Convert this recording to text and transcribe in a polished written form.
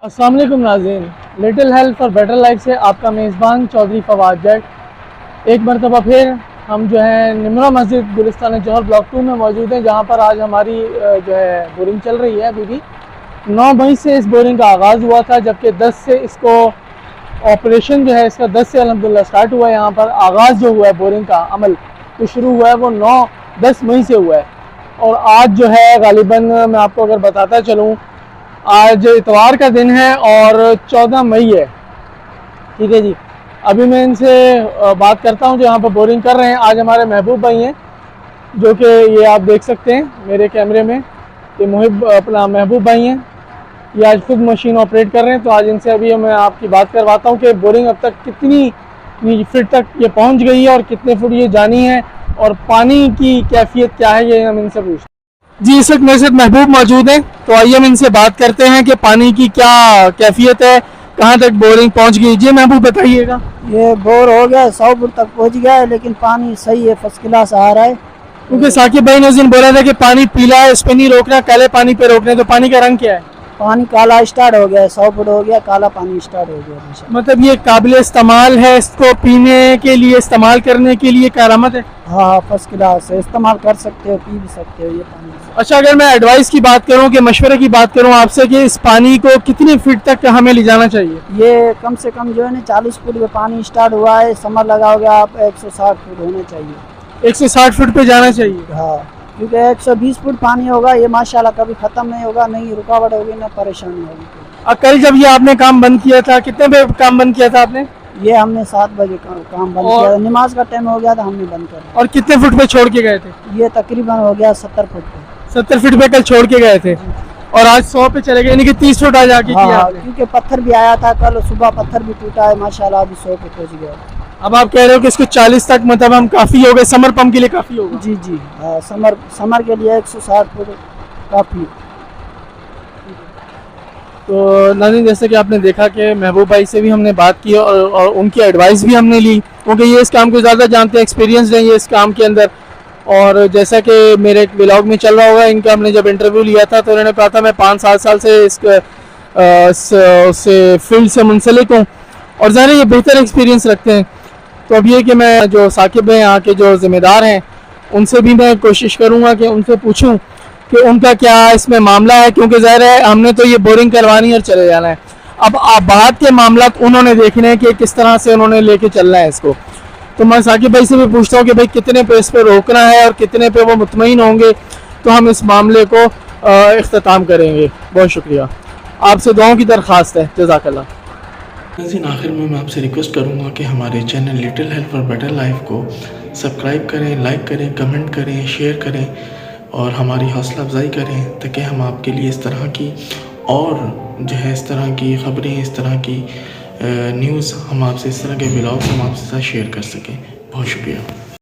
السلام علیکم ناظرین، little help for better life سے آپ کا میزبان چودھری فواد جٹ ایک مرتبہ پھر ہم جو ہے نمرہ مسجد گلستان جوہر بلاک 2 میں موجود ہیں، جہاں پر آج ہماری جو ہے بورنگ چل رہی ہے۔ ابھی بھی 9 مئی سے اس بورنگ کا آغاز ہوا تھا، جبکہ 10 سے اس کو آپریشن جو ہے اس کا 10 سے الحمدللہ سٹارٹ ہوا ہے۔ یہاں پر آغاز جو ہوا ہے بورنگ کا عمل جو شروع ہوا ہے وہ 10 مئی سے ہوا ہے، اور آج جو ہے غالباً میں آپ کو اگر بتاتا چلوں، آج اتوار کا دن ہے اور 14 مئی ہے، ٹھیک ہے جی۔ ابھی میں ان سے بات کرتا ہوں جو یہاں پر بورنگ کر رہے ہیں۔ آج ہمارے محبوب بھائی ہیں، جو کہ یہ آپ دیکھ سکتے ہیں میرے کیمرے میں، یہ اپنا محبوب بھائی ہیں، یہ آج خود مشین آپریٹ کر رہے ہیں۔ تو آج ان سے ابھی میں آپ کی بات کرواتا ہوں کہ بورنگ اب تک کتنی فٹ تک یہ پہنچ گئی ہے اور کتنے فٹ یہ جانی ہے، اور پانی کی کیفیت کیا ہے، یہ ہم ان سے پوچھتے ہیں۔ جی، اس وقت میرے ساتھ محبوب موجود ہیں، تو آئیے ہم ان سے بات کرتے ہیں کہ پانی کی کیا کیفیت ہے، کہاں تک بورنگ پہنچ گئی۔ جی محبوب بتائیے گا۔ یہ بور ہو گیا 100 فٹ تک پہنچ گیا ہے، لیکن پانی صحیح ہے، فرسٹ کلاس آ رہا ہے۔ کیونکہ ثاقب بھائی نے اس دن بولا تھا کہ پانی پیلا ہے، اس پہ نہیں روکنا، کالے پانی پہ روکنا ہے، تو پانی کا رنگ کیا ہے؟ پانی کالا اسٹارٹ ہو گیا ہے، 100 فٹ ہو گیا، کالا پانی اسٹارٹ ہو گیا ہے۔ مطلب یہ قابل استعمال ہے، اس کو پینے کے لیے، استعمال کرنے کے لیے کارآمد ہے؟ ہاں، فرسٹ کلاس ہے، استعمال کر سکتے ہو، پی بھی سکتے ہو یہ پانی۔ اچھا، اگر میں ایڈوائس کی بات کروں، کہ مشورے کی بات کروں آپ سے، کہ اس پانی کو کتنی فٹ تک ہمیں لے جانا چاہیے؟ یہ کم سے کم جو ہے نا 40 فٹ پہ پانی اسٹارٹ ہوا ہے، سمر لگاؤ گے آپ 160 فٹ ہونا چاہیے۔ 160 فٹ پہ جانا چاہیے؟ ہاں، کیونکہ 120 فٹ پانی ہوگا، یہ ماشاءاللہ کبھی ختم نہیں ہوگا، نہیں رکاوٹ ہوگی نہ پریشانی ہوگی۔ کل جب یہ آپ نے کام بند کیا تھا، کتنے بجے کام بند کیا تھا آپ نے؟ یہ ہم نے 7 بجے کام بند کیا تھا، نماز کا ٹائم ہو گیا تھا، ہم نے بند کر دیا۔ اور کتنے فٹ پہ چھوڑ کے گئے تھے؟ یہ تقریباً ہو گیا 70 فٹ پہ۔ 70 فٹ پہ کل چھوڑ کے گئے تھے، اور آج 100 پہ چلے گئے، یعنی کہ 30 فٹ آج آگے کیا آپ نے۔ کیونکہ پتھر بھی آیا تھا کل صبح، پتھر بھی ٹوٹا ہے، ماشاءاللہ ابھی 100 پہ پہنچ گیا۔ اب آپ کہہ رہے ہو کہ اس کو 40 تک مطلب ہم کافی ہو گئے، سمر پمپ کے لیے کافی ہوگا؟ جی جی ہاں، سمر کے لیے 160 فٹ کافی۔ تو ناظرین، جیسے کہ آپ نے دیکھا کہ محبوب بھائی سے بھی ہم نے بات کی، اور ان کی ایڈوائس بھی ہم نے لی، کیونکہ یہ اس کام کو زیادہ جانتے ہیں، ایکسپیرینس ہیں یہ اس کام کے اندر۔ اور جیسا کہ میرے ایک ولاگ میں چل رہا ہوگا، ان کا ہم نے جب انٹرویو لیا تھا تو انہوں نے کہا تھا میں 5-7 سال سے اس فیلڈ سے منسلک ہوں، اور ظاہر ہے یہ بہتر ایکسپیرینس رکھتے ہیں۔ تو اب یہ کہ میں جو ثاقب ہیں یہاں کے جو ذمہ دار ہیں، ان سے بھی میں کوشش کروں گا کہ ان سے پوچھوں کہ ان کا کیا اس میں معاملہ ہے، کیونکہ ظاہر ہے ہم نے تو یہ بورنگ کروانی اور چلے جانا ہے۔ اب آباد کے معاملات انہوں نے دیکھنے ہیں کہ کس طرح سے انہوں نے لے کے چلنا ہے اس کو۔ تو میں ثاقب بھائی سے بھی پوچھتا ہوں کہ بھائی کتنے پہ اس پہ روکنا ہے، اور کتنے پہ وہ مطمئن ہوں گے تو ہم اس معاملے کو اختتام کریں گے۔ بہت شکریہ، آپ سے دعاؤں کی درخواست ہے، جزاک اللہ۔ ناظرین، آخر میں آپ سے ریکویسٹ کروں گا کہ ہمارے channel little help for better life کو سبسکرائب کریں، لائک کریں، کمنٹ کریں، شیئر کریں، اور ہماری حوصلہ افزائی کریں، تاکہ ہم آپ کے لیے اس طرح کی اور جو ہے اس طرح کی خبریں، اس طرح کی نیوز ہم آپ سے، اس طرح کے ولاگز ہم آپ سے ساتھ شیئر کر سکیں۔ بہت شکریہ۔